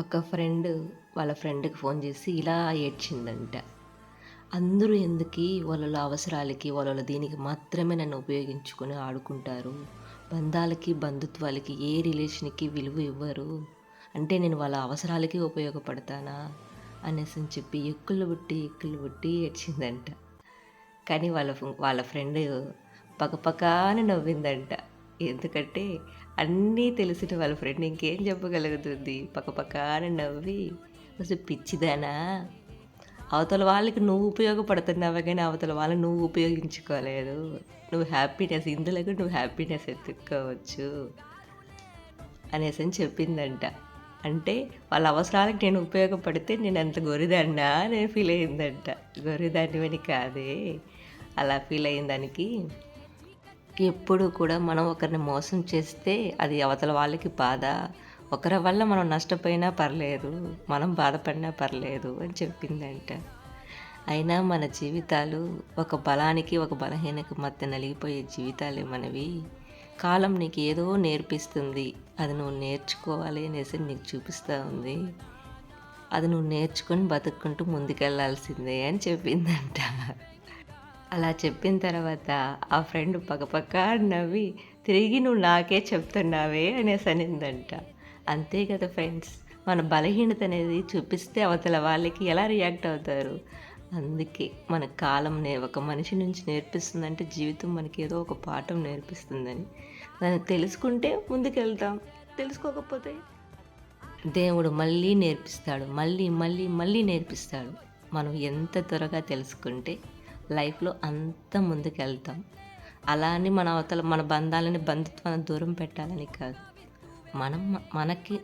ఒక ఫ్రెండ్ వాళ్ళ ఫ్రెండ్‌కి ఫోన్ చేసి ఇలా ఏడ్చిందంట. అందరూ ఎందుకీ వాళ్ళ అవసరాలకి, వాళ్ళ దీనికి మాత్రమే నన్ను ఉపయోగించుకొని ఆడుకుంటారు. బంధాలకి, బంధుత్వాలకి ఏ రిలేషన్‌కి విలువ ఇవ్వరు. అంటే నేను వాళ్ళ అవసరాలకి ఉపయోగపడతానా? అనేసని చెప్పి ఎక్కులు పుట్టి ఏడ్చిందంట. కానీ వాళ్ళ ఫ్రెండ్ పకపకా అని నవ్విందంట. ఎందుకంటే అన్నీ తెలిసిన వాళ్ళ ఫ్రెండ్ ఇంకేం చెప్పగలుగుతుంది? పకపకా అని నవ్వి, "అసలు పిచ్చిదానా! అవతల వాళ్ళకి నువ్వు ఉపయోగపడుతున్నావే గానీ, అవతల వాళ్ళని నువ్వు ఉపయోగించుకోలేదు. నువ్వు హ్యాపీనెస్ ఇందులో కూడా నువ్వు హ్యాపీనెస్ ఎతుక్కోవచ్చు" అనేసని చెప్పిందంట. అంటే వాళ్ళ అవసరాలకు నేను ఉపయోగపడితే నేనంత గొర్రెదాన్నా అని ఫీల్ అయిందంట. గొర్రెదానివని కాదే. అలా ఫీల్ అయిన దానికి ఎప్పుడు కూడా మనం ఒకరిని మోసం చేస్తే అది అవతల వాళ్ళకి బాధ. ఒకరి వల్ల మనం నష్టపోయినా పర్లేదు. మనం బాధపడినా పర్లేదు అని చెప్పిందంట. అయినా మన జీవితాలు ఒక బలానికి, ఒక బలహీనకి మధ్య నలిగిపోయే జీవితాలే మనవి. కాలం నీకు ఏదో నేర్పిస్తుంది. అది నువ్వు నేర్చుకోవాలి అనేసి నీకు చూపిస్తూ ఉంది. అది నువ్వు నేర్చుకొని బతుక్కుంటూ ముందుకెళ్ళాల్సిందే అని చెప్పిందంట. అలా చెప్పిన తర్వాత ఆ ఫ్రెండ్ పకపకా నవ్వి, "తిరిగి నువ్వు నాకే చెప్తున్నావే" అనేసనిందంట. అంతే కదా ఫ్రెండ్స్. మన బలహీనత అనేది చూపిస్తే అవతల వాళ్ళకి ఎలా రియాక్ట్ అవుతారు? అందుకే మన కాలం ఒక మనిషి నుంచి నేర్పిస్తుందంటే జీవితం మనకి ఏదో ఒక పాఠం నేర్పిస్తుందని. దాన్ని తెలుసుకుంటే ముందుకెళ్తాం. తెలుసుకోకపోతే దేవుడు మళ్ళీ నేర్పిస్తాడు. మళ్ళీ నేర్పిస్తాడు. మనం ఎంత త్వరగా తెలుసుకుంటే లైఫ్‌లో అంత ముందుకెళ్తాం. అలా అని మన అవతల మన బంధాలని, బంధుత్వాన్ని దూరం పెట్టాలని కాదు. మనం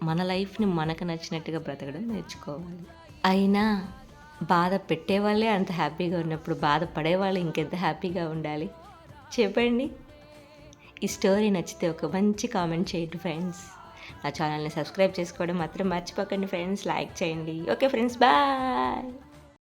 మన లైఫ్‌ని మనకు నచ్చినట్టుగా బ్రతకడం నేర్చుకోవాలి. అయినా బాధ పెట్టేవాళ్ళే అంత హ్యాపీగా ఉన్నప్పుడు బాధపడేవాళ్ళు ఇంకెంత హ్యాపీగా ఉండాలి? చెప్పండి. ఈ స్టోరీ నచ్చితే ఒక మంచి కామెంట్ చేయండి ఫ్రెండ్స్. నా ఛానల్‌ని సబ్స్క్రైబ్ చేసుకోవడం మాత్రం మర్చిపోకండి ఫ్రెండ్స్. లైక్ చేయండి. Okay friends, bye.